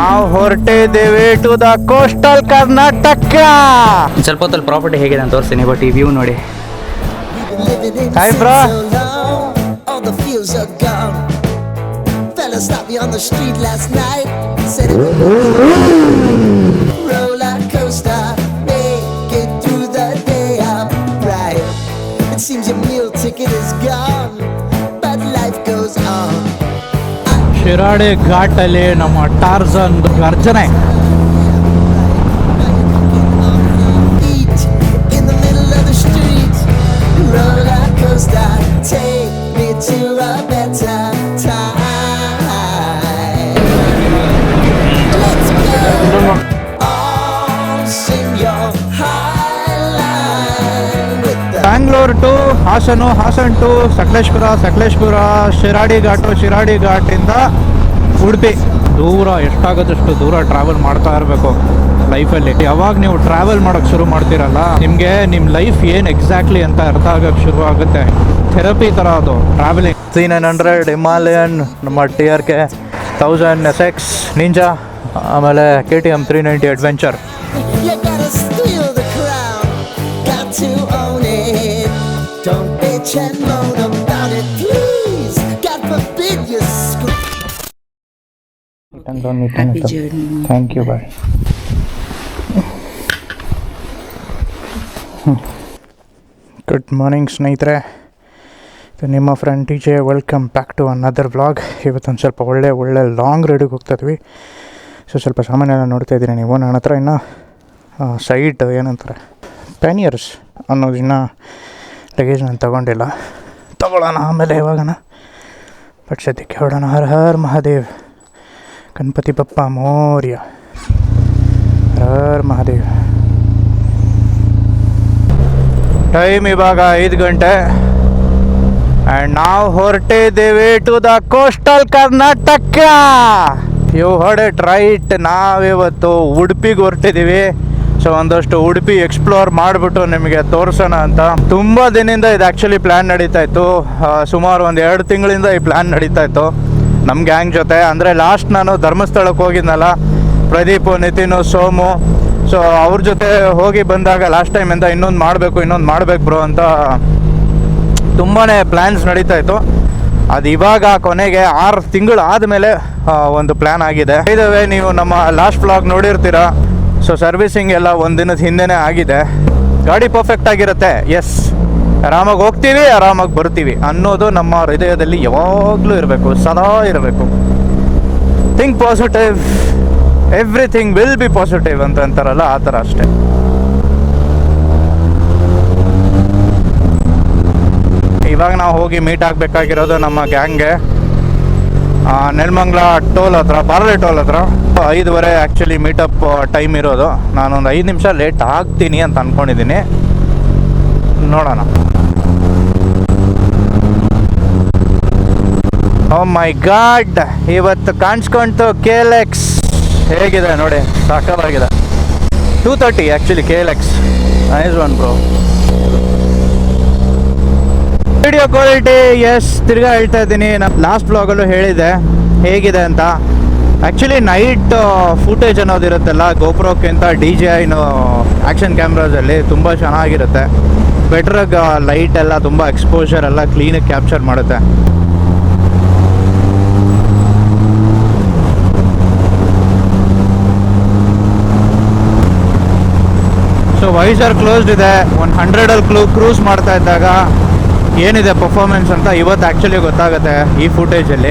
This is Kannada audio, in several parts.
ನಾವು ಹೊರಟಿದ್ದೀವಿ ಟು ದ ಕೋಸ್ಟಲ್ ಕರ್ನಾಟಕ. ಸ್ವಲ್ಪ ಹೊತ್ತಲ್ಲಿ ಪ್ರಾಪರ್ಟಿ ಹೇಗಿದೆ ಅಂತ ತೋರಿಸ್ತೀನಿ, ಬಟ್ ಈ ವ್ಯೂ ನೋಡಿ. Hi bro. Stopped me on the street last night. Said it was roller coaster, make it through the day. I'm right. It seems your meal ticket is gone, but life goes on. Shiradi ಘಾಟಲ್ಲಿ ನಮ್ಮ ಟಾರ್ಜನ್ ಗರ್ಜನೆ. Eat in the middle of the street. Roller coaster, take me to a better time. Bangalore to Hassan, Hassan to Sakleshpur, Sakleshpur Shiradi Ghat, Shiradi ಘಾಟಿಂದ ಉಡುಪಿ. ದೂರ ಎಷ್ಟಾಗೋದಷ್ಟು ದೂರ ಟ್ರಾವೆಲ್ ಮಾಡ್ತಾ ಇರಬೇಕು ಲೈಫಲ್ಲಿ. ಯಾವಾಗ ನೀವು ಟ್ರಾವೆಲ್ ಮಾಡೋಕ್ಕೆ ಶುರು ಮಾಡ್ತೀರಲ್ಲ, ನಿಮಗೆ ನಿಮ್ಮ ಲೈಫ್ ಏನು ಎಕ್ಸಾಕ್ಟ್ಲಿ ಅಂತ ಅರ್ಥ ಆಗೋಕ್ಕೆ ಶುರು ಆಗುತ್ತೆ. ಥೆರಪಿ ಥರ ಅದು ಟ್ರಾವೆಲಿಂಗ್. C900 ಹಿಮಾಲಯನ್, ನಮ್ಮ TRK 1000 SX ನಿಂಜಾ, ಆಮೇಲೆ KTM 390 adventure. Thank you, bye. Good morning ಸ್ನೇಹಿತರೆ, ನಿಮ್ಮ friend DJ. Welcome back to another vlog. ಇವತ್ತೊಂದು ಸ್ವಲ್ಪ ಒಳ್ಳೆ ಲಾಂಗ್ ರೈಡಿಗೆ ಹೋಗ್ತಾಯಿದ್ವಿ. ಸೊ ಸ್ವಲ್ಪ ಸಾಮಾನ್ಯ ನೋಡ್ತಾ ಇದ್ದೀನಿ ನೀವು. ನನ್ನ ಹತ್ರ ಇನ್ನೂ ಸೈಡ್ ಏನಂತಾರೆ ಪ್ಯಾನಿಯರ್ಸ್ ಅನ್ನೋದು ಇನ್ನೂ ಲಗೇಜ್ ನಾನು ತೊಗೊಳ್ಳೋಣ ಆಮೇಲೆ ಯಾವಾಗನ. ಬಟ್ ಸದ್ಯಕ್ಕೆ ಹೊಡೋಣ. ಹರ ಹರ್ ಮಹಾದೇವ್, ಗಣಪತಿ ಬಪ್ಪ ಮೌರ್ಯ, ಹರ್ ಮಹಾದೇವ್. ಟೈಮ್ ಇವಾಗ 5 ಗಂಟೆ ಆ್ಯಂಡ್ ನಾವು ಹೊರಟಿದ್ದೀವಿ to the coastal Karnataka. You heard it right. ನಾವಿವತ್ತು ಉಡುಪಿಗೆ ಹೊರಟಿದ್ದೀವಿ. ಸೊ ಒಂದಷ್ಟು ಉಡುಪಿ ಎಕ್ಸ್ಪ್ಲೋರ್ ಮಾಡಿಬಿಟ್ಟು ನಿಮಗೆ ತೋರಿಸೋಣ ಅಂತ. ತುಂಬ ದಿನದಿಂದ ಇದು ಆ್ಯಕ್ಚುಲಿ ಪ್ಲ್ಯಾನ್ ನಡೀತಾ ಇತ್ತು. ಸುಮಾರು ಒಂದು 2 ತಿಂಗಳಿಂದ ಈ ಪ್ಲ್ಯಾನ್ ನಡೀತಾ ಇತ್ತು ನಮ್ಮ ಗ್ಯಾಂಗ್ ಜೊತೆ. ಅಂದರೆ ಲಾಸ್ಟ್ ನಾನು ಧರ್ಮಸ್ಥಳಕ್ಕೆ ಹೋಗಿದ್ನಲ್ಲ, ಪ್ರದೀಪು, ನಿತಿನು, ಸೋಮು. ಸೊ ಅವ್ರ ಜೊತೆ ಹೋಗಿ ಬಂದಾಗ ಲಾಸ್ಟ್ ಟೈಮಿಂದ ಇನ್ನೊಂದು ಮಾಡಬೇಕು ಬ್ರೋ ಅಂತ ತುಂಬಾ ಪ್ಲ್ಯಾನ್ಸ್ ನಡೀತಾ ಇತ್ತು. ಅದು ಇವಾಗ ಕೊನೆಗೆ 6 ತಿಂಗಳು ಆದಮೇಲೆ ಒಂದು ಪ್ಲ್ಯಾನ್ ಆಗಿದೆ. ಇದಾವೆ, ನೀವು ನಮ್ಮ ಲಾಸ್ಟ್ ವ್ಲಾಗ್ ನೋಡಿರ್ತೀರ. ಸೊ ಸರ್ವಿಸಿಂಗ್ ಎಲ್ಲ 1 ದಿನದ ಹಿಂದೆನೇ ಆಗಿದೆ. ಗಾಡಿ ಪರ್ಫೆಕ್ಟ್ ಆಗಿರುತ್ತೆ. ಎಸ್, ಆರಾಮಾಗಿ ಹೋಗ್ತೀವಿ, ಆರಾಮಾಗಿ ಬರ್ತೀವಿ ಅನ್ನೋದು ನಮ್ಮ ಹೃದಯದಲ್ಲಿ ಯಾವಾಗಲೂ ಇರಬೇಕು, ಸದಾ ಇರಬೇಕು. Think positive, everything will be positive ಅಂತ ಅಂತಾರಲ್ಲ, ಆ ಥರ ಅಷ್ಟೇ. ಇವಾಗ ನಾವು ಹೋಗಿ ಮೀಟ್ ಆಗಬೇಕಾಗಿರೋದು ನಮ್ಮ ಗ್ಯಾಂಗ್ಗೆ ನೆಲಮಂಗಲ ಟೋಲ್ ಹತ್ರ, ಬಾರ್ಲೆ ಟೋಲ್ ಹತ್ರ. 5:15 ಆ್ಯಕ್ಚುಲಿ ಮೀಟಪ್ ಟೈಮ್ ಇರೋದು. ನಾನೊಂದು 5 ನಿಮಿಷ ಲೇಟ್ ಆಗ್ತೀನಿ ಅಂತ ಅಂದ್ಕೊಂಡಿದ್ದೀನಿ. ನೋಡೋಣ. ಓ ಮೈ ಗಾಡ್, ಇವತ್ತು ಕಾಣಿಸ್ಕೊಂತು KLX. ಹೇಗಿದೆ ನೋಡಿ, ಸಾಕಾಗಿದೆ. 230 actually KLX. Nice one bro. Video quality yes, ತಿರ್ಗಾ ಹೇಳ್ತಾ ಇದ್ದೀನಿ. ನಾನು ಲಾಸ್ಟ್ ಬ್ಲಾಗಲ್ಲೂ ಹೇಳಿದೆ ಹೇಗಿದೆ ಅಂತ. ಆ್ಯಕ್ಚುಲಿ ನೈಟ್ ಫುಟೇಜ್ ಅನ್ನೋದಿರುತ್ತಲ್ಲ, ಗೋಪ್ರೋಕ್ಕಿಂತ DJI ಆ್ಯಕ್ಷನ್ ಕ್ಯಾಮ್ರಾಸಲ್ಲಿ ತುಂಬ ಚೆನ್ನಾಗಿರುತ್ತೆ. ಬೆಟ್ರಾಗಿ ಲೈಟ್ ಎಲ್ಲ ತುಂಬ ಎಕ್ಸ್ಪೋಜರ್ ಎಲ್ಲ ಕ್ಲೀನಾಗಿ ಕ್ಯಾಪ್ಚರ್ ಮಾಡುತ್ತೆ. ಸೊ ವೈಸರ್ ಕ್ಲೋಸ್ಡ್ ಇದೆ. 100ಅಲ್ಲಿ ಕ್ರೂಸ್ ಮಾಡ್ತಾ ಇದ್ದಾಗ ಏನಿದೆ ಪರ್ಫಾರ್ಮೆನ್ಸ್ ಅಂತ ಇವತ್ತು ಆ್ಯಕ್ಚುಲಿ ಗೊತ್ತಾಗುತ್ತೆ ಈ ಫುಟೇಜಲ್ಲಿ.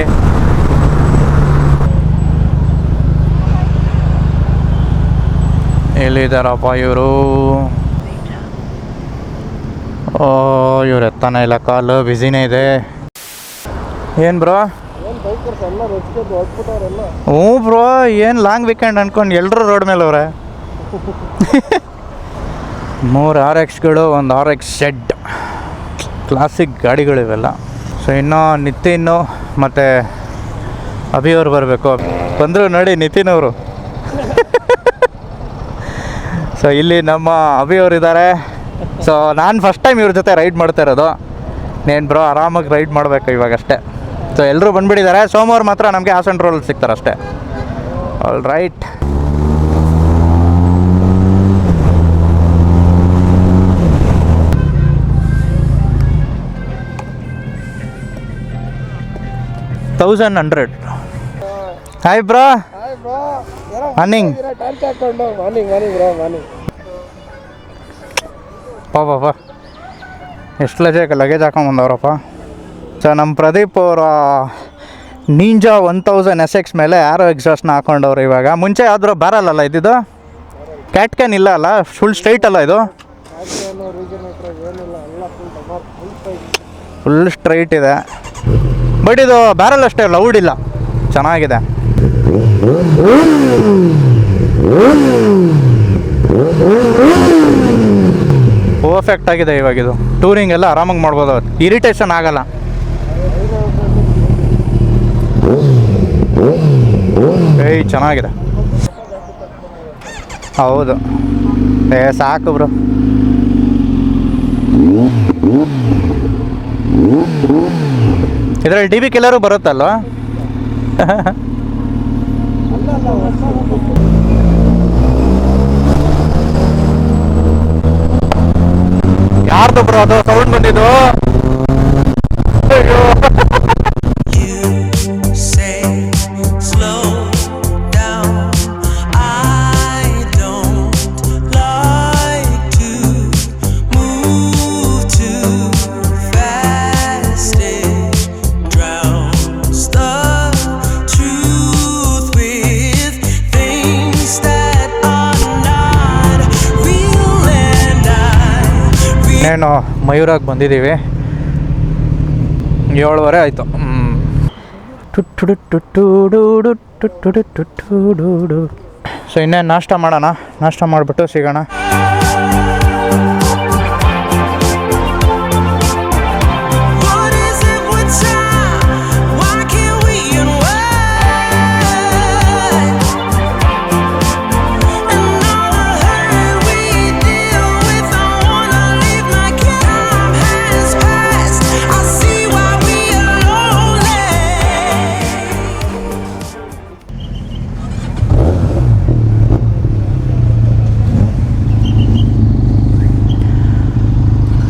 ಎಲ್ಲಿದ್ದಾರಪ್ಪ ಇವರು? ಇವ್ರು ಎತ್ತಾನೆ ಇಲ್ಲ, ಕಾಲು ಬ್ಯುಸಿನೇ ಇದೆ. ಏನು ಬ್ರೋ? ಹ್ಞೂ ಬ್ರೋ, ಏನು ಲಾಂಗ್ ವೀಕೆಂಡ್ ಅನ್ಕೊಂಡು ಎಲ್ಲರೂ ರೋಡ್ ಮೇಲೆ ಅವ್ರೆ. 3 RXಗಳು, ಒಂದು RX Z, ಕ್ಲಾಸಿಕ್ ಗಾಡಿಗಳಿವೆಲ್ಲ. ಸೊ ಇನ್ನೂ ನಿತಿನ್ ಮತ್ತು ಅಭಿಯವ್ರು ಬರಬೇಕು. ಬಂದರು ನೋಡಿ ನಿತಿನ್ ಅವರು. ಸೊ ಇಲ್ಲಿ ನಮ್ಮ ಅಭಿಯವ್ರು. ಸೊ ನಾನು ಫಸ್ಟ್ ಟೈಮ್ ಇವ್ರ ಜೊತೆ ರೈಡ್ ಮಾಡ್ತಾ ಇರೋದು. ನೇನು ಬ್ರೋ, ಆರಾಮಾಗಿ ರೈಡ್ ಮಾಡಬೇಕು ಇವಾಗಷ್ಟೇ. ಸೊ ಎಲ್ಲರೂ ಬಂದುಬಿಟ್ಟಿದ್ದಾರೆ. ಸೋಮವಾರ ಮಾತ್ರ ನಮಗೆ ಹಾಸನ್ ರೋಲ್ ಸಿಗ್ತಾರೆ ಅಷ್ಟೇ. All right. $1,100. Hi bro. Morning. ಪಾಪ ಎಷ್ಟು ಲಗೇಜ್ ಹಾಕೊಂಬಂದವ್ರಪ್ಪ. ಸೊ ನಮ್ಮ ಪ್ರದೀಪ್ ಅವರ ನಿಂಜಾ 1000 SX ಮೇಲೆ ಯಾರೋ ಎಕ್ಸಾಸ್ಟ್ನ ಹಾಕೊಂಡವ್ರು ಇವಾಗ. ಮುಂಚೆ ಆದರೂ ಬ್ಯಾರಲ್ ಅಲ್ಲ ಇದ್ದಿದ್ದು, ಕ್ಯಾಟ್ ಕ್ಯಾನ್ ಇಲ್ಲ ಅಲ್ಲ, ಫುಲ್ ಸ್ಟ್ರೈಟ್ ಅಲ್ಲ ಇದು, ಫುಲ್ ಸ್ಟ್ರೈಟ್ ಇದೆ. ಬಟ್ ಇದು ಬ್ಯಾರಲ್ ಅಷ್ಟೇ ಲೌಡ್ ಇಲ್ಲ, ಚೆನ್ನಾಗಿದೆ. ಪರ್ಫೆಕ್ಟ್ ಆಗಿದೆ ಇವಾಗ. ಇದು ಟೂರಿಂಗ್ ಎಲ್ಲ ಆರಾಮಾಗಿ ಮಾಡ್ಬೋದು, ಇರಿಟೇಷನ್ ಆಗಲ್ಲ. ಏಯ್ ಚೆನ್ನಾಗಿದೆ. ಹೌದು, ಸಾಕು ಬ್ರೋ. ಇದರಲ್ಲಿ DB ಕಿಲ್ಲರು ಬರುತ್ತಲ್ವ? ಯಾರ್ದು ಬ್ರೋ ಅದು ಸೌಂಡ್ ಬಂದಿದ್ದು? ಅಯ್ಯೋ ಏನು ಮಯೂರಾಗಿ ಬಂದಿದ್ದೀವಿ, 7:15 ಆಯಿತು. ಸೊ ಇನ್ನೇನು ನಾಷ್ಟ ಮಾಡೋಣ, ನಾಷ್ಟ ಮಾಡಿಬಿಟ್ಟು ಸಿಗೋಣ.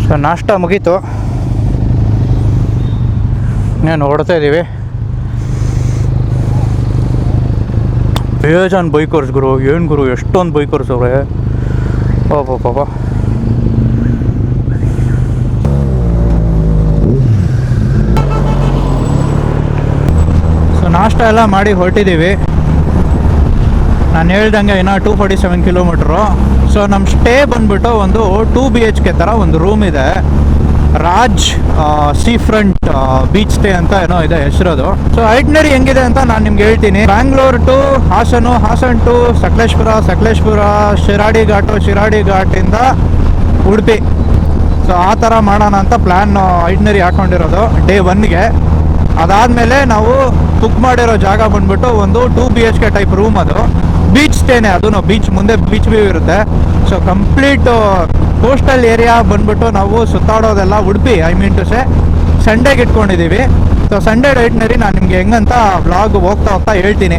ಸೊ ನಾಷ್ಟ ಮುಗೀತು, ಇನ್ನೇನು ಹೊಡ್ತಾ ಇದ್ದೀವಿ. ಬೇಜಾನ್ ಬೈಕರ್ಸ್ ಗುರು, ಏನು ಗುರು ಎಷ್ಟೊಂದು ಬೈಕರ್ಸ್ ಅವ್ರೆ. ಪಾಪ ಸೊ ನಾಷ್ಟ ಎಲ್ಲ ಮಾಡಿ ಹೊರಟಿದ್ದೀವಿ. ನಾನು ಹೇಳ್ದಂಗೆ ಇನ್ನೂ 247 ಕಿಲೋಮೀಟ್ರು. ಸೊ ನಮ್ಮ ಸ್ಟೇ ಬಂದುಬಿಟ್ಟು ಒಂದು 2 BHK ಥರ ಒಂದು ರೂಮ್ ಇದೆ. Raj sea front beach stay ಅಂತ ಏನೋ ಇದೆ ಹೆಸರದು. ಸೊ ಐಟ್ನರಿ ಹೆಂಗಿದೆ ಅಂತ ನಾನು ನಿಮ್ಗೆ ಹೇಳ್ತೀನಿ. ಬ್ಯಾಂಗ್ಳೂರ್ ಟು ಹಾಸನು, ಹಾಸನ್ ಟು ಸಕಲೇಶ್ಪುರ, ಶಿರಾಡಿ ಘಾಟಿಂದ ಉಡುಪಿ. ಸೊ ಆ ಥರ ಮಾಡೋಣ ಅಂತ ಪ್ಲ್ಯಾನ್ ಐಟ್ನರಿ ಹಾಕ್ಕೊಂಡಿರೋದು ಡೇ 1ಗೆ. ಅದಾದಮೇಲೆ ನಾವು ಬುಕ್ ಮಾಡಿರೋ ಜಾಗ ಬಂದುಬಿಟ್ಟು ಒಂದು 2 BHK ಟೈಪ್ ರೂಮ್. ಅದು ಬೀಚ್ ಸ್ಟೇನೇ, ಅದು ಬೀಚ್ ಮುಂದೆ ಬೀಚ್ ವ್ಯೂ ಇರುತ್ತೆ. ಸೊ ಕಂಪ್ಲೀಟ್ ಕೋಸ್ಟಲ್ ಏರಿಯಾ ಬಂದುಬಿಟ್ಟು ನಾವು ಸುತ್ತಾಡೋದೆಲ್ಲ Udupi, I mean to say ಸಂಡೇಗೆ ಇಟ್ಕೊಂಡಿದ್ದೀವಿ. ಸೊ ಸಂಡೇ ಐಟ್ನರಿ ನಾನು ನಿಮಗೆ ಹೆಂಗಂತ ವ್ಲಾಗ್ ಹೋಗ್ತಾ ಹೇಳ್ತೀನಿ.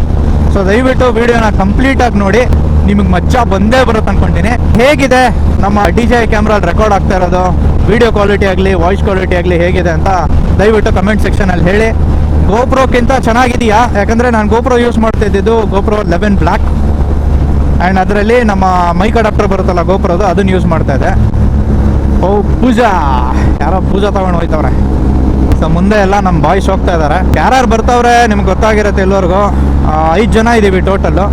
ಸೊ ದಯವಿಟ್ಟು ವೀಡಿಯೋನ ಕಂಪ್ಲೀಟಾಗಿ ನೋಡಿ, ನಿಮಗೆ ಮಜಾ ಬಂದೇ ಬರುತ್ತೆ ಅಂದ್ಕೊತೀನಿ. ಹೇಗಿದೆ ನಮ್ಮ DJI ಕ್ಯಾಮ್ರಲ್ಲಿ ರೆಕಾರ್ಡ್ ಆಗ್ತಾ ಇರೋದು, ವಿಡಿಯೋ ಕ್ವಾಲಿಟಿ ಆಗಲಿ ವಾಯ್ಸ್ ಕ್ವಾಲಿಟಿ ಆಗಲಿ ಹೇಗಿದೆ ಅಂತ ದಯವಿಟ್ಟು ಕಮೆಂಟ್ ಸೆಕ್ಷನಲ್ಲಿ ಹೇಳಿ. ಗೋಪ್ರೋಕ್ಕಿಂತ ಚೆನ್ನಾಗಿದೆಯಾ? ಯಾಕಂದರೆ ನಾನು ಗೋಪ್ರೋ ಯೂಸ್ ಮಾಡ್ತಾಯಿದ್ದು ಗೋಪ್ರೋ 11 ಬ್ಲ್ಯಾಕ್, ಆ್ಯಂಡ್ ಅದರಲ್ಲಿ ನಮ್ಮ ಮೈಕ್ ಅಡಾಪ್ಟರ್ ಬರುತ್ತಲ್ಲ ಗೋಪ್ರೋದು, ಅದನ್ನು ಯೂಸ್ ಮಾಡ್ತಾಯಿದ್ದೆ. ಓ ಯಾರೋ ಪೂಜಾ ತಗೊಂಡು ಹೋಯ್ತವ್ರೆ. ಸೊ ಮುಂದೆ ಎಲ್ಲ ನಮ್ಮ ಬಾಯ್ಸ್ ಹೋಗ್ತಾ ಇದ್ದಾರೆ. ಯಾರ್ಯಾರು ಬರ್ತವ್ರೆ ನಿಮ್ಗೆ ಗೊತ್ತಾಗಿರುತ್ತೆ ಎಲ್ಲರಿಗೂ. 5 ಜನ ಇದ್ದೀವಿ ಟೋಟಲ್ಲು.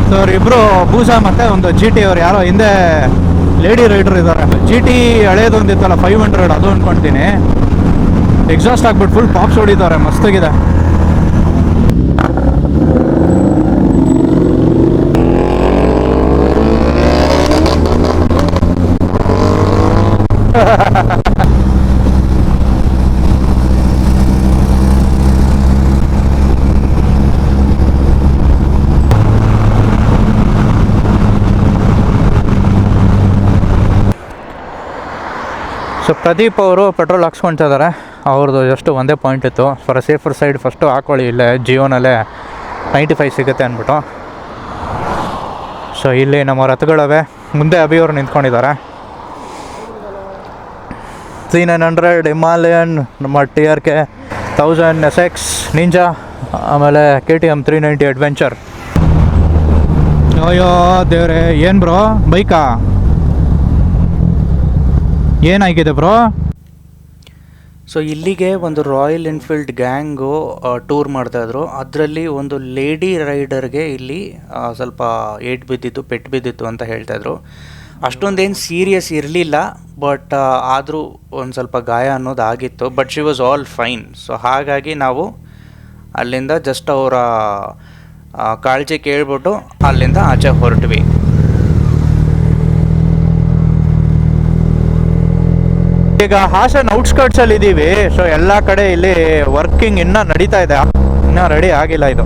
ಸೊ ಅವರಿಬ್ಬರು ಪೂಜಾ ಮತ್ತು ಒಂದು GT ಅವ್ರು ಯಾರೋ ಹಿಂದೆ ಲೇಡಿ ರೈಡರ್ ಇದ್ದಾರೆ. GT ಹಳೇದೊಂದು ಇತ್ತಲ್ಲ 500, ಅದು ಅಂದ್ಕೊಳ್ತೀನಿ. ಎಕ್ಸಾಸ್ಟ್ ಆಗ್ಬಿಟ್ಟು ಫುಲ್ ಪಾಪ್ಸ್ ಹೊಡಿತಾರೆ, ಮಸ್ತಾಗಿದೆ. ಸೊ ಪ್ರದೀಪ್ ಅವರು ಪೆಟ್ರೋಲ್ ಹಾಕ್ಸ್ಕೊಳ್ತಾ ಇದ್ದಾರೆ. ಅವ್ರದ್ದು ಜಸ್ಟ್ ಒಂದೇ ಪಾಯಿಂಟ್ ಇತ್ತು, ಫಾರ್ ಸೇಫರ್ ಸೈಡ್ ಫಸ್ಟು ಹಾಕ್ಕೊಳ್ಳಿ, ಇಲ್ಲೇ ಜಿಯೋನಲ್ಲೇ 95 ಸಿಗುತ್ತೆ ಅಂದ್ಬಿಟ್ಟು. ಸೊ ಇಲ್ಲಿ ನಮ್ಮ ರಥಗಳವೆ, ಮುಂದೆ ಅಭಿಯವರು ನಿಂತ್ಕೊಂಡಿದ್ದಾರೆ. C900 ಹಿಮಾಲಯನ್, ನಮ್ಮ TRK 1000 SX ನಿಂಜಾ, ಆಮೇಲೆ KTM 390 ಅಡ್ವೆಂಚರ್. ಅಯ್ಯೋ ದೇವ್ರೆ, ಏನು ಬ್ರೋ ಬೈಕಾ ಏನಾಗಿದೆ ಬ್ರೋ? ಸೊ ಇಲ್ಲಿಗೆ ಒಂದು ರಾಯಲ್ ಎನ್ಫೀಲ್ಡ್ ಗ್ಯಾಂಗು ಟೂರ್ ಮಾಡ್ತಾಯಿದ್ರು. ಅದರಲ್ಲಿ ಒಂದು ಲೇಡಿ ರೈಡರ್ಗೆ ಇಲ್ಲಿ ಸ್ವಲ್ಪ ಪೆಟ್ಟು ಬಿದ್ದಿತ್ತು ಅಂತ ಹೇಳ್ತಾಯಿದ್ರು. ಅಷ್ಟೊಂದೇನು ಸೀರಿಯಸ್ ಇರಲಿಲ್ಲ, ಬಟ್ ಆದರೂ ಒಂದು ಸ್ವಲ್ಪ ಗಾಯ ಅನ್ನೋದು ಆಗಿತ್ತು. But she was all fine. So ಹಾಗಾಗಿ ನಾವು ಅಲ್ಲಿಂದ ಜಸ್ಟ್ ಅವರ ಕಾಳಜಿ ಕೇಳ್ಬಿಟ್ಟು ಅಲ್ಲಿಂದ ಆಚೆ ಹೊರಟ್ವಿ. ಈಗ ಹಾಸನ್ ಔಟ್ಸ್ಕರ್ಟ್ಸಲ್ಲಿ ಇದ್ದೀವಿ. ಸೊ ಎಲ್ಲ ಕಡೆ ಇಲ್ಲಿ ವರ್ಕಿಂಗ್ ಇನ್ನೂ ನಡೀತಾ ಇದೆ, ಇನ್ನೂ ರೆಡಿ ಆಗಿಲ್ಲ ಇದು.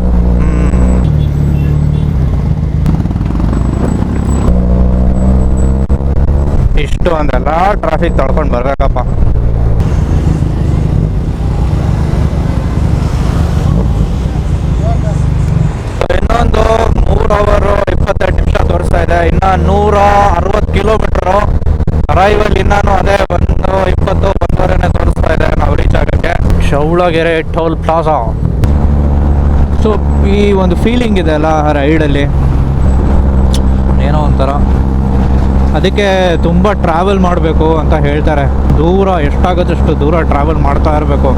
ಇಷ್ಟು ಅಂದೆಲ್ಲ ಟ್ರಾಫಿಕ್ ತಳ್ಕೊಂಡು ಬರ್ಬೇಕಪ್ಪ. ಇನ್ನೊಂದು 3 ಅವರ್ 28 ನಿಮಿಷ ತೋರಿಸ್ತಾ ಇದೆ. ಇನ್ನು 160 ಕಿಲೋಮೀಟರು ಅರೈವಲ್. ಇನ್ನೂ ಅದೇ 1:20 ತೋರಿಸ್ತಾ ಇದೆ ನಾವು ರೀಚ್ ಆಗೋಕ್ಕೆ. ಚೌಳಗೆರೆ ಟೋಲ್ ಪ್ಲಾಜಾ. ಸೊ ಈ ಒಂದು ಫೀಲಿಂಗ್ ಇದೆ ಅಲ್ಲ ರೈಡಲ್ಲಿ, ಏನೋ ಒಂಥರ. ಅದಕ್ಕೆ ತುಂಬ ಟ್ರಾವೆಲ್ ಮಾಡಬೇಕು ಅಂತ ಹೇಳ್ತಾರೆ. ದೂರ ಎಷ್ಟಾಗುತ್ತಷ್ಟು ದೂರ ಟ್ರಾವೆಲ್ ಮಾಡ್ತಾ ಇರಬೇಕು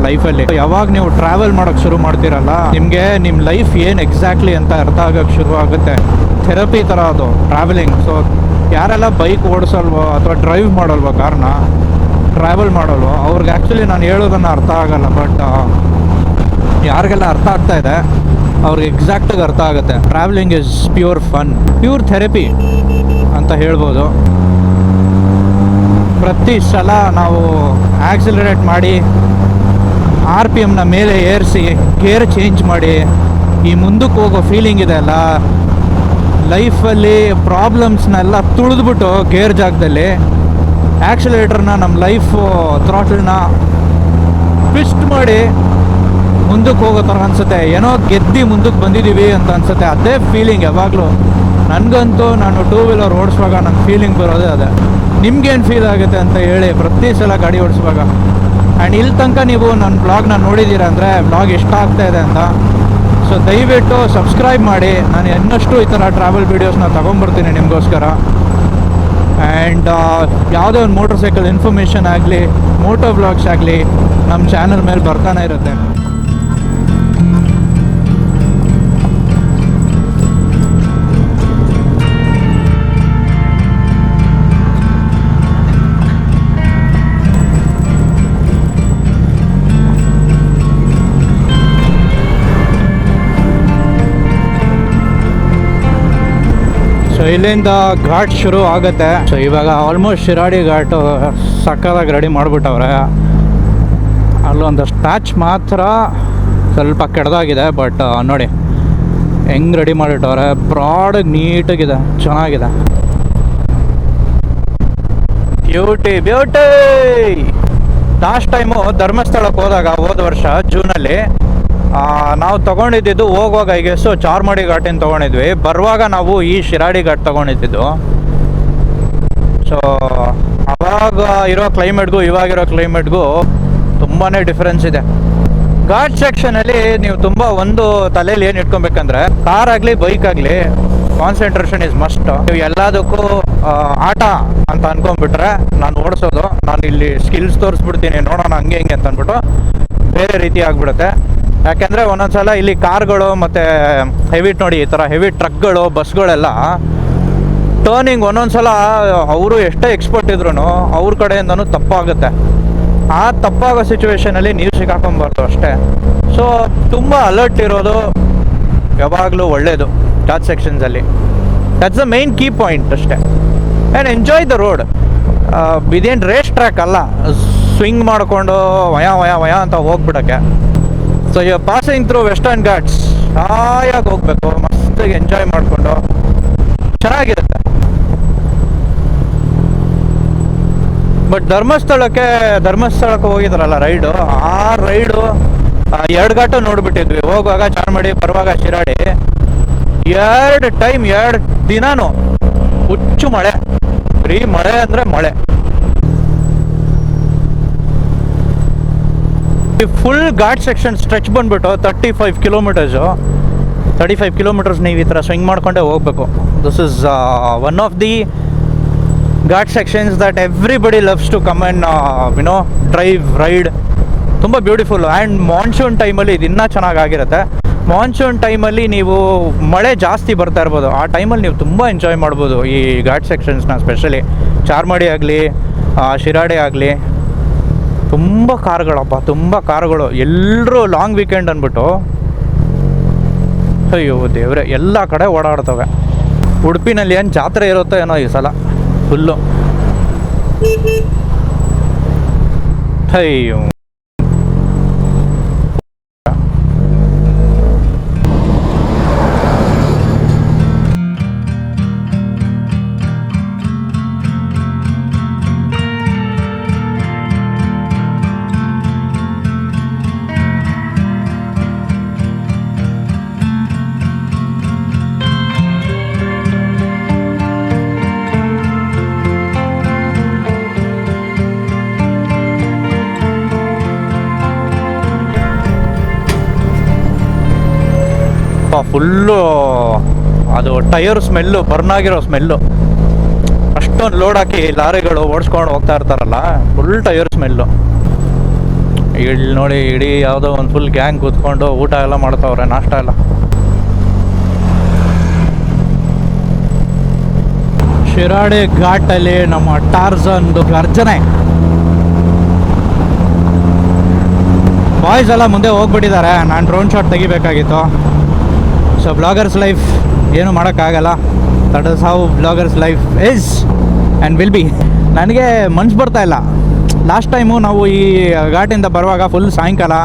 ಲೈಫಲ್ಲಿ. ಯಾವಾಗ ನೀವು ಟ್ರಾವೆಲ್ ಮಾಡೋಕ್ಕೆ ಶುರು ಮಾಡ್ತೀರಲ್ಲ, ನಿಮಗೆ ನಿಮ್ಮ ಲೈಫ್ ಏನು ಎಕ್ಸಾಕ್ಟ್ಲಿ ಅಂತ ಅರ್ಥ ಆಗೋಕ್ಕೆ ಶುರು ಆಗುತ್ತೆ. ಥೆರಪಿ ಥರ ಅದು ಟ್ರಾವೆಲಿಂಗ್. ಸೊ ಯಾರೆಲ್ಲ ಬೈಕ್ ಓಡಿಸಲ್ವೋ ಅಥವಾ ಡ್ರೈವ್ ಮಾಡಲ್ವೋ, ಕಾರ್ನ ಟ್ರಾವೆಲ್ ಮಾಡಲ್ವೋ, ಅವ್ರಿಗೆ ಆ್ಯಕ್ಚುಲಿ ನಾನು ಹೇಳೋದನ್ನು ಅರ್ಥ ಆಗಲ್ಲ. ಬಟ್ ಯಾರಿಗೆಲ್ಲ ಅರ್ಥ ಆಗ್ತಾ ಇದೆ ಅವ್ರಿಗೆ ಎಕ್ಸಾಕ್ಟಾಗಿ ಅರ್ಥ ಆಗುತ್ತೆ. Travelling is pure fun, pure therapy ಅಂತ ಹೇಳ್ಬೋದು. ಪ್ರತಿ ಸಲ ನಾವು ಆಕ್ಸಿಲರೇಟ್ ಮಾಡಿ RPMನ ಮೇಲೆ ಏರಿಸಿ ಗೇರ್ ಚೇಂಜ್ ಮಾಡಿ ಈ ಮುಂದಕ್ಕೆ ಹೋಗೋ ಫೀಲಿಂಗ್ ಇದೆ ಅಲ್ಲ, ಲೈಫಲ್ಲಿ ಪ್ರಾಬ್ಲಮ್ಸ್ನೆಲ್ಲ ತುಳಿದ್ಬಿಟ್ಟು ಗೇರ್ ಜಾಗದಲ್ಲಿ ಆಕ್ಸಿಲೇಟರ್ನ ನಮ್ಮ ಲೈಫು ಥ್ರಾಟಲ್ನ ಟ್ವಿಸ್ಟ್ ಮಾಡಿ ಮುಂದಕ್ಕೆ ಹೋಗೋ ಥರ ಅನಿಸುತ್ತೆ. ಏನೋ ಗೆದ್ದು ಮುಂದಕ್ಕೆ ಬಂದಿದ್ದೀವಿ ಅಂತ ಅನಿಸುತ್ತೆ. ಅದೇ ಫೀಲಿಂಗ್ ಯಾವಾಗಲೂ ನನಗಂತೂ. ನಾನು 2 ವೀಲರ್ ಓಡಿಸುವಾಗ ನನ್ನ ಫೀಲಿಂಗ್ ಬರೋದೇ ಅದೇ. ನಿಮ್ಗೇನು ಫೀಲ್ ಆಗುತ್ತೆ ಅಂತ ಹೇಳಿ ಪ್ರತಿ ಸಲ ಗಾಡಿ ಓಡಿಸುವಾಗ. ಆ್ಯಂಡ್ ಇಲ್ಲಿ ತನಕ ನೀವು ನನ್ನ ಬ್ಲಾಗ್ನ ನೋಡಿದ್ದೀರ ಅಂದರೆ ಬ್ಲಾಗ್ ಇಷ್ಟ ಆಗ್ತಾ ಇದೆ ಅಂತ. ಸೊ ದಯವಿಟ್ಟು ಸಬ್ಸ್ಕ್ರೈಬ್ ಮಾಡಿ. ನಾನು ಇನ್ನಷ್ಟು ಈ ಥರ ಟ್ರಾವೆಲ್ ವೀಡಿಯೋಸ್ನ ತೊಗೊಂಬರ್ತೀನಿ ನಿಮಗೋಸ್ಕರ. ಆ್ಯಂಡ್ ಯಾವುದೇ ಒಂದು ಮೋಟರ್ ಸೈಕಲ್ ಇನ್ಫಾರ್ಮೇಷನ್ ಆಗಲಿ, ಮೋಟೋ ಬ್ಲಾಗ್ಸ್ ಆಗಲಿ ನಮ್ಮ ಚಾನಲ್ ಮೇಲೆ ಬರ್ತಾನೆ ಇರುತ್ತೆ. ಸೊ ಇಲ್ಲಿಂದ ಘಾಟ್ ಶುರು ಆಗುತ್ತೆ. ಸೊ ಇವಾಗ ಆಲ್ಮೋಸ್ಟ್ ಶಿರಾಡಿ ಘಾಟು ಸಕ್ಕದಾಗಿ ರೆಡಿ ಮಾಡಿಬಿಟ್ಟವ್ರೆ. ಅಲ್ಲೊಂದಷ್ಟು ಪ್ಯಾಚ್ ಮಾತ್ರ ಸ್ವಲ್ಪ ಕೆಡ್ದಾಗಿದೆ. ಬಟ್ ನೋಡಿ ಹೆಂಗೆ ರೆಡಿ ಮಾಡಿಟ್ಟವ್ರೆ. ಬ್ರಾಡಾಗಿ ನೀಟಾಗಿದೆ, ಚೆನ್ನಾಗಿದೆ. Beauty beauty. ಲಾಸ್ಟ್ ಟೈಮು ಧರ್ಮಸ್ಥಳಕ್ಕೆ ಹೋದ ವರ್ಷ ಜೂನಲ್ಲಿ ನಾವು ತೊಗೊಂಡಿದ್ದು, ಹೋಗುವಾಗ ಈಗ ಚಾರ್ಮಾಡಿ ಘಾಟಿನ ತೊಗೊಂಡಿದ್ವಿ. ಬರುವಾಗ ನಾವು ಈ ಶಿರಾಡಿ ಘಾಟ್ ತೊಗೊಂಡಿದ್ದು. ಸೊ ಅವಾಗ ಇರೋ ಕ್ಲೈಮೇಟ್ಗೂ ಇವಾಗಿರೋ ಕ್ಲೈಮೇಟ್ಗೂ ತುಂಬಾ ಡಿಫ್ರೆನ್ಸ್ ಇದೆ. ಘಾಟ್ ಸೆಕ್ಷನಲ್ಲಿ ನೀವು ತುಂಬ ಒಂದು ತಲೆಯಲ್ಲಿ ಏನು ಇಟ್ಕೊಬೇಕಂದ್ರೆ, ಕಾರ್ ಆಗಲಿ ಬೈಕ್ ಆಗಲಿ ಕಾನ್ಸಂಟ್ರೇಷನ್ ಇಸ್ ಮಸ್ಟ್. ನೀವು ಎಲ್ಲದಕ್ಕೂ ಆಟ ಅಂತ ಅನ್ಕೊಂಡ್ಬಿಟ್ರೆ, ನಾನು ಓಡಿಸೋದು, ನಾನು ಇಲ್ಲಿ ಸ್ಕಿಲ್ಸ್ ತೋರಿಸ್ಬಿಡ್ತೀನಿ ನೋಡೋಣ ಹಂಗೆ ಹಿಂಗೆ ಅಂತ ಅಂದ್ಬಿಟ್ಟು ಬೇರೆ ರೀತಿ ಆಗಿಬಿಡುತ್ತೆ. ಯಾಕೆಂದರೆ ಒಂದೊಂದ್ಸಲ ಇಲ್ಲಿ ಕಾರ್ಗಳು ಮತ್ತು ನೋಡಿ ಈ ಥರ ಹೆವಿ ಟ್ರಕ್ಗಳು, ಬಸ್ಗಳೆಲ್ಲ ಟರ್ನಿಂಗ್ ಒಂದೊಂದ್ಸಲ ಅವರು ಎಷ್ಟೇ ಎಕ್ಸ್ಪರ್ಟ್ ಇದ್ರೂ ಅವ್ರ ಕಡೆಯಿಂದನೂ ತಪ್ಪಾಗುತ್ತೆ. ಆ ತಪ್ಪಾಗೋ ಸಿಚುವೇಷನಲ್ಲಿ ನೀವು ಸಿಕ್ಕಾಕೊಂಬಾರ್ದು ಅಷ್ಟೇ. ಸೊ ತುಂಬ ಅಲರ್ಟ್ ಇರೋದು ಯಾವಾಗಲೂ ಒಳ್ಳೆಯದು ಘಾಟ್ ಸೆಕ್ಷನ್ಸಲ್ಲಿ. That's the main key point ಅಷ್ಟೇ. And enjoy the road. ಇದೇನು ರೇಸ್ ಟ್ರ್ಯಾಕ್ ಅಲ್ಲ, ಸ್ವಿಂಗ್ ಮಾಡಿಕೊಂಡು ವಯ ವಯ ವಯ ಅಂತ ಹೋಗ್ಬಿಡೋಕ್ಕೆ. So you passing through Western Ghats, ಹಾಯಾಗಿ ಹೋಗಬೇಕು, ಮಸ್ತಾಗಿ ಎಂಜಾಯ್ ಮಾಡಿಕೊಂಡು ಚೆನ್ನಾಗಿರುತ್ತೆ. ಬಟ್ ಧರ್ಮಸ್ಥಳಕ್ಕೆ ಹೋಗಿದ್ರಲ್ಲ ರೈಡು, ಆ ರೈಡು 2 ಘಾಟು ನೋಡಿಬಿಟ್ಟಿದ್ವಿ. ಹೋಗುವಾಗ ಚಾರ್ಮಾಡಿ, ಬರುವಾಗ ಶಿರಾಡಿ. ಎರಡು ದಿನಾನು ಹುಚ್ಚು ಮಳೆ, ಬರೀ ಮಳೆ ಅಂದರೆ ಮಳೆ. ಈ ಫುಲ್ ಘಾಟ್ ಸೆಕ್ಷನ್ ಸ್ಟ್ರೆಚ್ ಬಂದ್ಬಿಟ್ಟು 35 ಕಿಲೋಮೀಟರ್ಸ್ ನೀವು ಈ ಥರ ಸ್ವಿಂಗ್ ಮಾಡ್ಕೊಂಡೇ ಹೋಗ್ಬೇಕು. This is one of the ghat sections that everybody loves to come and drive ride. ತುಂಬ ಬ್ಯೂಟಿಫುಲ್. ಆ್ಯಂಡ್ ಮಾನ್ಸೂನ್ ಟೈಮಲ್ಲಿ ಇದು ಇನ್ನೂ ಚೆನ್ನಾಗಿರುತ್ತೆ. ಮಾನ್ಸೂನ್ ಟೈಮಲ್ಲಿ ನೀವು ಮಳೆ ಜಾಸ್ತಿ ಬರ್ತಾ ಇರ್ಬೋದು, ಆ ಟೈಮಲ್ಲಿ ನೀವು ತುಂಬ ಎಂಜಾಯ್ ಮಾಡ್ಬೋದು ಈ ಘಾಟ್ ಸೆಕ್ಷನ್ಸ್ನ. ಸ್ಪೆಷಲಿ ಚಾರ್ಮಾಡಿ ಆಗಲಿ, ಶಿರಾಡಿ ಆಗಲಿ, ತುಂಬ ಕಾರುಗಳು. ಎಲ್ಲರೂ ಲಾಂಗ್ ವೀಕೆಂಡ್ ಅಂದ್ಬಿಟ್ಟು ಅಯ್ಯೋ ದೇವ್ರೆ ಎಲ್ಲ ಕಡೆ ಓಡಾಡ್ತವೆ. ಉಡುಪಿನಲ್ಲಿ ಏನು ಜಾತ್ರೆ ಇರುತ್ತೋ ಏನೋ ಈ ಸಲ ಫುಲ್ಲು. ಅಯ್ಯೋ ಫುಲ್ಲು ಅದು ಟೈರ್ ಸ್ಮೆಲ್ಲು, ಬರ್ನ್ ಆಗಿರೋ ಸ್ಮೆಲ್ಲು. ಅಷ್ಟೊಂದು ಲೋಡ್ ಹಾಕಿ ಲಾರಿಗಳು ಓಡಿಸ್ಕೊಂಡು ಹೋಗ್ತಾ ಇರ್ತಾರಲ್ಲ, ಫುಲ್ ಟೈರ್ ಸ್ಮೆಲ್ಲು. ಇಲ್ಲಿ ನೋಡಿ, ಇಡೀ ಯಾವುದೋ ಒಂದು ಫುಲ್ ಗ್ಯಾಂಗ್ ಕೂತ್ಕೊಂಡು ಊಟ ಎಲ್ಲ ಮಾಡ್ತಾವ್ರೆ, ನಾಷ್ಟ ಎಲ್ಲ. ಶಿರಾಡಿ ಘಾಟಲ್ಲಿ ನಮ್ಮ ಟಾರ್ಜನ್ದು ಗರ್ಜನೆ. ಬಾಯ್ಸ್ ಎಲ್ಲ ಮುಂದೆ ಹೋಗ್ಬಿಟ್ಟಿದ್ದಾರೆ, ನಾನು ಡ್ರೋನ್ ಶಾಟ್ ತೆಗಿಬೇಕಾಗಿತ್ತು. ಸೊ ಬ್ಲಾಗರ್ಸ್ ಲೈಫ್ ಏನು ಮಾಡೋಕ್ಕಾಗಲ್ಲ. That is how bloggers life is and will be. ನನಗೆ ಮನ್ಸು ಬರ್ತಾಯಿಲ್ಲ. ಲಾಸ್ಟ್ ಟೈಮು ನಾವು ಈ ಘಾಟಿಂದ ಬರುವಾಗ ಫುಲ್ ಸಾಯಂಕಾಲ,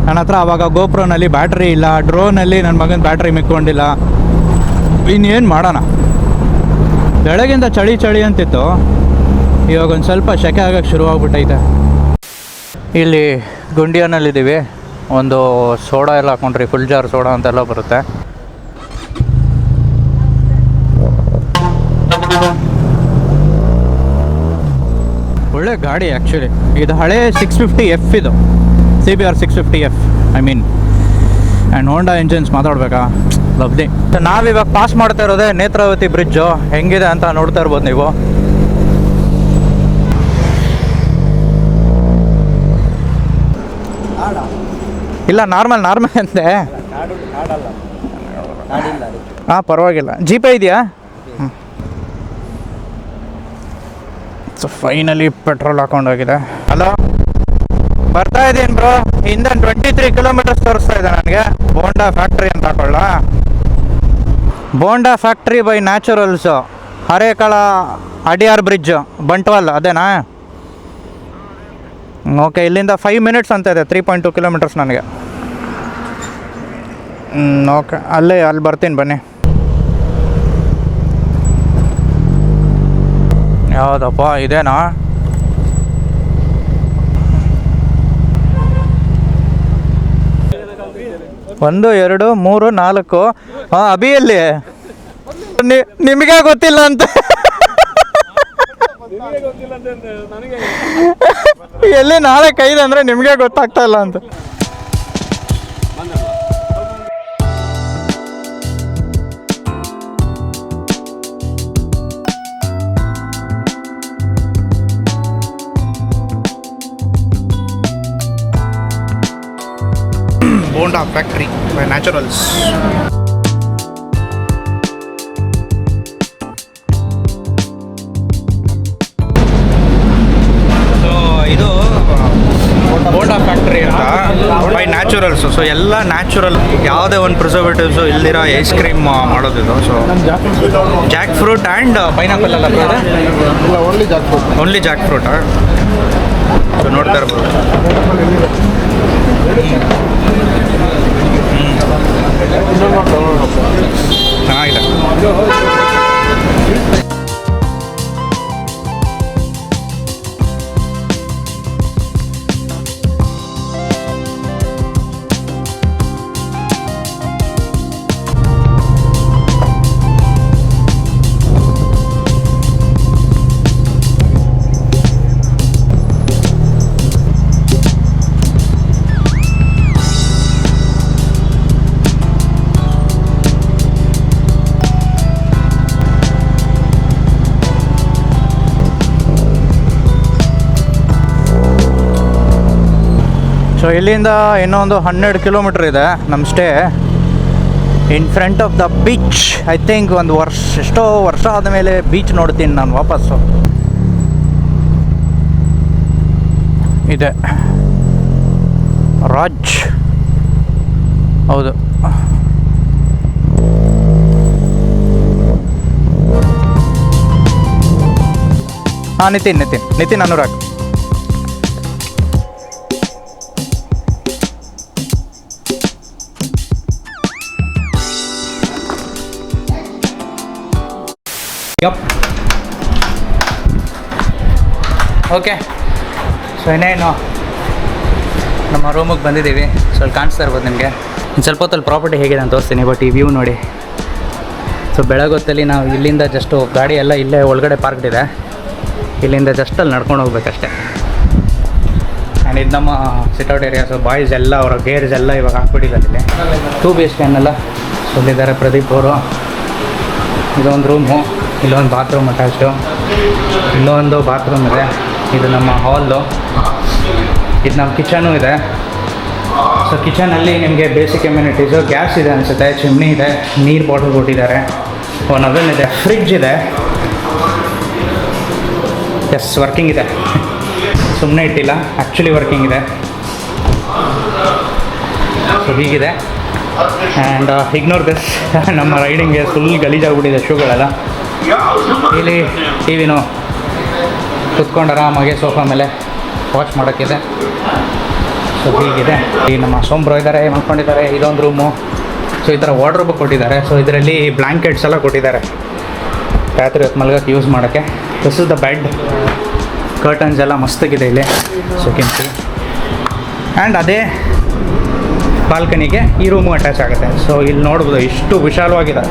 ನನ್ನ ಹತ್ರ ಆವಾಗ ಗೋಪ್ರೋನಲ್ಲಿ ಬ್ಯಾಟ್ರಿ ಇಲ್ಲ, ಡ್ರೋನಲ್ಲಿ ನನ್ನ ಮಗನ ಬ್ಯಾಟ್ರಿ ಮಿಕ್ಕೊಂಡಿಲ್ಲ. ಇನ್ನೇನು ಮಾಡೋಣ. ಬೆಳಗಿಂದ ಚಳಿ ಅಂತಿತ್ತು, ಇವಾಗ ಒಂದು ಸ್ವಲ್ಪ ಸೆಕೆ ಆಗೋಕ್ಕೆ ಶುರುವಾಗ್ಬಿಟ್ಟೈತೆ. ಇಲ್ಲಿ ಗುಂಡಿಯನಲ್ಲಿದ್ದೀವಿ. ಒಂದು ಸೋಡಾ ಎಲ್ಲ ಹಾಕೊಂಡ್ರಿ, ಫುಲ್ ಜಾರ್ ಸೋಡಾ ಅಂತೆಲ್ಲ ಬರುತ್ತೆ. ಒಳ್ಳೆ ಗಾಡಿ ಆ್ಯಕ್ಚುಲಿ. ಇದು ಹಳೆ 650F, ಇದು CBR 650F I mean. And Honda engines ಮಾತಾಡ್ಬೇಕಾ, ಲವ್ಲಿ. ನಾವಿವಾಗ ಪಾಸ್ ಮಾಡ್ತಾ ಇರೋದೇ ನೇತ್ರಾವತಿ ಬ್ರಿಡ್ಜು. ಹೆಂಗಿದೆ ಅಂತ ನೋಡ್ತಾ ಇರ್ಬೋದು ನೀವು. ಇಲ್ಲ ನಾರ್ಮಲ್ ಅಂತೆ. ಹಾಂ ಪರವಾಗಿಲ್ಲ. ಜೀಪೇ ಇದೆಯಾ? ಸೊ ಫೈನಲಿ ಪೆಟ್ರೋಲ್ ಹಾಕೊಂಡೋಗಿದೆ. ಹಲೋ, ಬರ್ತಾ ಇದ್ದೀನಿ ಬ್ರೋ. ಹಿಂದೆ 23 ಕಿಲೋಮೀಟರ್ಸ್ ತೋರಿಸ್ತಾ ಇದೆ ನನಗೆ. ಬೋಂಡಾ ಫ್ಯಾಕ್ಟ್ರಿ ಅಂತ ಹಾಕೊಳ್ಳ. Bonda factory by Naturals, Harekala Adyar bridge, Bantwal, ಅದೇನಾ? ಓಕೆ, ಇಲ್ಲಿಂದ 5 ಮಿನಿಟ್ಸ್ ಅಂತ ಇದೆ. 3.2 ಕಿಲೋಮೀಟರ್ಸ್ ನನಗೆ. ಓಕೆ, ಅಲ್ಲಿ ಬರ್ತೀನಿ ಬನ್ನಿ. ಯಾವುದಪ್ಪ ಇದೇನಾ? 1 2 3 4. ಹಾಂ, ಅಭಿಯಲ್ಲಿ ನಿಮಗೆ ಗೊತ್ತಿಲ್ಲ ಅಂತ. ಎಲ್ಲಿ 4 5 ಅಂದರೆ ನಿಮಗೆ ಗೊತ್ತಾಗ್ತಾ ಇಲ್ಲ ಅಂತ. Bonda factory by Naturals. So ಇದು ಬೋಂಡಾ ಫ್ಯಾಕ್ಟ್ರಿ ಅಂತ ಬೈ ನ್ಯಾಚುರಲ್ಸು. ಸೊ ಎಲ್ಲ ನ್ಯಾಚುರಲ್, ಯಾವುದೇ ಒಂದು ಪ್ರಿಸರ್ವೇಟಿವ್ಸು ಇಲ್ದಿರೋ ಐಸ್ ಕ್ರೀಮ್ ಮಾಡೋದಿದು. So jackfruit and pineapple ಎಲ್ಲ ಬರ್ತದೆ. Only Jack ಫ್ರೂಟಾ? ಸೊ ನೋಡ್ತಾ ಇರ್ಬೋದು. ಚೆನ್ನಾಗಿದೆ. ಸೊ ಇಲ್ಲಿಂದ ಇನ್ನೊಂದು 12 ಕಿಲೋಮೀಟ್ರ್ ಇದೆ ನಮ್ಮ stay in front of the beach. I think ಒಂದು ಎಷ್ಟೋ ವರ್ಷ ಆದಮೇಲೆ ಬೀಚ್ ನೋಡ್ತೀನಿ ನಾನು ವಾಪಸ್ಸು. ಇದೆ ರಾಜ್, ಹೌದು. ಹಾಂ, ನಿತಿನ್ ಅನುರಾಗ್. ಯಪ್. ಓಕೆ, ಸೊ ಇನ್ನೇನು ನಮ್ಮ ರೂಮಿಗೆ ಬಂದಿದ್ದೀವಿ. ಸ್ವಲ್ಪ ಕಾಣಿಸ್ತಾ ಇರ್ಬೋದು ನಿಮಗೆ. ಇನ್ನು ಸ್ವಲ್ಪ ಹೊತ್ತಲ್ಲಿ ಪ್ರಾಪರ್ಟಿ ಹೇಗಿದೆ ಅಂತ ತೋರಿಸ್ತೀನಿ. ಬಟ್ ಈ ವ್ಯೂ ನೋಡಿ. ಸೊ ಬೆಳಗೊತ್ತಲ್ಲಿ ನಾವು ಇಲ್ಲಿಂದ ಜಸ್ಟು ಗಾಡಿ ಎಲ್ಲ ಇಲ್ಲೇ ಒಳಗಡೆ ಪಾರ್ಕ್ಡ್ ಇದೆ. ಇಲ್ಲಿಂದ ಜಸ್ಟ್ ಅಲ್ಲಿ ನಡ್ಕೊಂಡು ಹೋಗ್ಬೇಕಷ್ಟೆ. ಆ್ಯಂಡ್ ಇದು ನಮ್ಮ ಸಿಟ್ಔಟ್ ಏರಿಯಾ. ಸೊ ಬಾಯ್ಸ್ ಎಲ್ಲ ಅವರ ಗೇರ್ಸ್ ಎಲ್ಲ ಇವಾಗ ಹಾಕ್ಬಿಟ್ಟಿದ್ದಾರೆ ಇಲ್ಲಿ. 2 BHK ಅನ್ನಲ್ಲ. ಸೊ ಇಲ್ಲಿದ್ದಾರೆ ಪ್ರದೀಪ್ ಅವರು. ಇದೊಂದು ರೂಮು, ಇಲ್ಲೊಂದು ಬಾತ್ರೂಮ್ ಅಟ್ಯಾಚ್ಡು, ಇಲ್ಲೊಂದು ಬಾತ್ರೂಮ್ ಇದೆ. ಇದು ನಮ್ಮ ಹಾಲು, ಇದು ನಮ್ಮ ಕಿಚನು ಇದೆ. ಸೊ ಕಿಚನಲ್ಲಿ ನಿಮಗೆ ಬೇಸಿಕ್ ಎಮ್ಯುನಿಟೀಸು, ಗ್ಯಾಸ್ ಇದೆ ಅನಿಸುತ್ತೆ, ಚಿಮ್ನಿ ಇದೆ, ನೀರು ಬಾಟಲ್ ಕೊಟ್ಟಿದ್ದಾರೆ, ಒಂದು ಅವನ್ ಇದೆ, ಫ್ರಿಡ್ಜ್ ಇದೆ. ಎಸ್, ವರ್ಕಿಂಗ್ ಇದೆ, ಸುಮ್ಮನೆ ಇಟ್ಟಿಲ್ಲ, ಆ್ಯಕ್ಚುಲಿ ವರ್ಕಿಂಗ್ ಇದೆ. ಸೊ ಹೀಗಿದೆ. ಆ್ಯಂಡ್ ಇಗ್ನೋರ್ ದಿಸ್, ನಮ್ಮ ರೈಡಿಂಗ್ಗೆ ಫುಲ್ ಗಲೀಜಾಗ್ಬಿಟ್ಟಿದೆ ಶೂಗಳೆಲ್ಲ. ಇಲ್ಲಿ ಟಿ ವಿನೂ ಕುತ್ಕೊಂಡು ಆರಾಮಾಗಿ ಸೋಫಾ ಮೇಲೆ ವಾಚ್ ಮಾಡೋಕ್ಕಿದೆ. ಸೊ ಹೀಗಿದೆ. ಈ ನಮ್ಮ ಸೋಮ್ಬ್ರೋ ಇದ್ದಾರೆ, ಮಾಡ್ಕೊಂಡಿದ್ದಾರೆ. ಇದೊಂದು ರೂಮು. ಸೊ ಈ ಥರ ವಾರ್ಡ್ರೋಬ್ ಕೊಟ್ಟಿದ್ದಾರೆ. ಸೊ ಇದರಲ್ಲಿ ಬ್ಲ್ಯಾಂಕೆಟ್ಸ್ ಎಲ್ಲ ಕೊಟ್ಟಿದ್ದಾರೆ ರಾತ್ರಿ ಹೊತ್ತು ಮಲ್ಗೋಕ್ಕೆ ಯೂಸ್ ಮಾಡೋಕ್ಕೆ. This is the bed. Curtains ಎಲ್ಲ ಮಸ್ತಾಗಿದೆ ಇಲ್ಲಿ. ಸೊ ಕೆಂಪಿ. ಆ್ಯಂಡ್ ಅದೇ ಬಾಲ್ಕನಿಗೆ ಈ ರೂಮು ಅಟ್ಯಾಚ್ ಆಗುತ್ತೆ. ಸೊ ಇಲ್ಲಿ ನೋಡ್ಬೋದು ಎಷ್ಟು ವಿಶಾಲವಾಗಿದೆ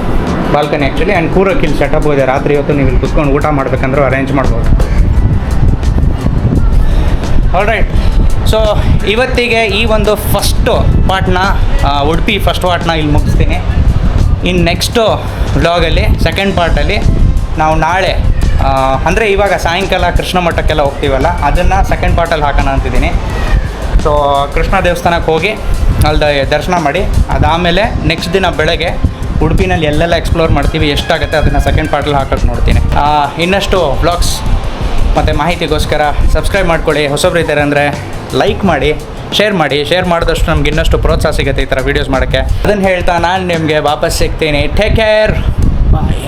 ಬಾಲ್ಕನಿ ಆ್ಯಕ್ಚುಲಿ. ಆ್ಯಂಡ್ ಕೂರಕ್ಕೆ ಇಲ್ಲಿ ಸೆಟಪ್ ಇದೆ. ರಾತ್ರಿ ಹೊತ್ತು ನೀವು ಇಲ್ಲಿ ಕುತ್ಕೊಂಡು ಊಟ ಮಾಡಬೇಕಂದ್ರೂ ಅರೇಂಜ್ ಮಾಡ್ಬೋದು. ಆಲ್ರೈಟ್. ಸೊ ಇವತ್ತಿಗೆ ಈ ಒಂದು ಫಸ್ಟು ಪಾರ್ಟ್ನ, ಉಡುಪಿ ಫಸ್ಟ್ ಪಾರ್ಟ್ನ ಇಲ್ಲಿ ಮುಗಿಸ್ತೀನಿ. ಇನ್ನು ನೆಕ್ಸ್ಟು ವ್ಲಾಗಲ್ಲಿ ಸೆಕೆಂಡ್ ಪಾರ್ಟಲ್ಲಿ ನಾವು ನಾಳೆ ಅಂದರೆ ಇವಾಗ ಸಾಯಂಕಾಲ ಕೃಷ್ಣ ಮಠಕ್ಕೆಲ್ಲ ಹೋಗ್ತೀವಲ್ಲ, ಅದನ್ನು ಸೆಕೆಂಡ್ ಪಾರ್ಟಲ್ಲಿ ಹಾಕೋಣ ಅಂತಿದ್ದೀನಿ. ಸೊ ಕೃಷ್ಣ ದೇವಸ್ಥಾನಕ್ಕೆ ಹೋಗಿ ಅಲ್ಲಿ ದರ್ಶನ ಮಾಡಿ ಅದಾದಮೇಲೆ ನೆಕ್ಸ್ಟ್ ದಿನ ಬೆಳಗ್ಗೆ ಉಡುಪಿನಲ್ಲಿ ಎಲ್ಲೆಲ್ಲ ಎಕ್ಸ್ಪ್ಲೋರ್ ಮಾಡ್ತೀವಿ, ಎಷ್ಟಾಗುತ್ತೆ ಅದನ್ನು ಸೆಕೆಂಡ್ ಪಾರ್ಟಲ್ಲಿ ಹಾಕೋಕ್ಕೆ ನೋಡ್ತೀನಿ. ಇನ್ನಷ್ಟು ವ್ಲಾಗ್ಸ್ ಮತ್ತು ಮಾಹಿತಿಗೋಸ್ಕರ ಸಬ್ಸ್ಕ್ರೈಬ್ ಮಾಡ್ಕೊಳ್ಳಿ. ಹೊಸಬ್ರು ಇದ್ದಾರೆ ಅಂದರೆ ಲೈಕ್ ಮಾಡಿ, ಶೇರ್ ಮಾಡಿ. ಶೇರ್ ಮಾಡಿದಷ್ಟು ನಮ್ಗೆ ಇನ್ನಷ್ಟು ಪ್ರೋತ್ಸಾಹ ಸಿಗುತ್ತೆ ಈ ಥರ ವೀಡಿಯೋಸ್ ಮಾಡೋಕ್ಕೆ. ಅದನ್ನು ಹೇಳ್ತಾ ನಾನು ನಿಮಗೆ ವಾಪಸ್ ಸಿಗ್ತೀನಿ. ಟೇಕ್ ಕೇರ್, ಬಾಯ್.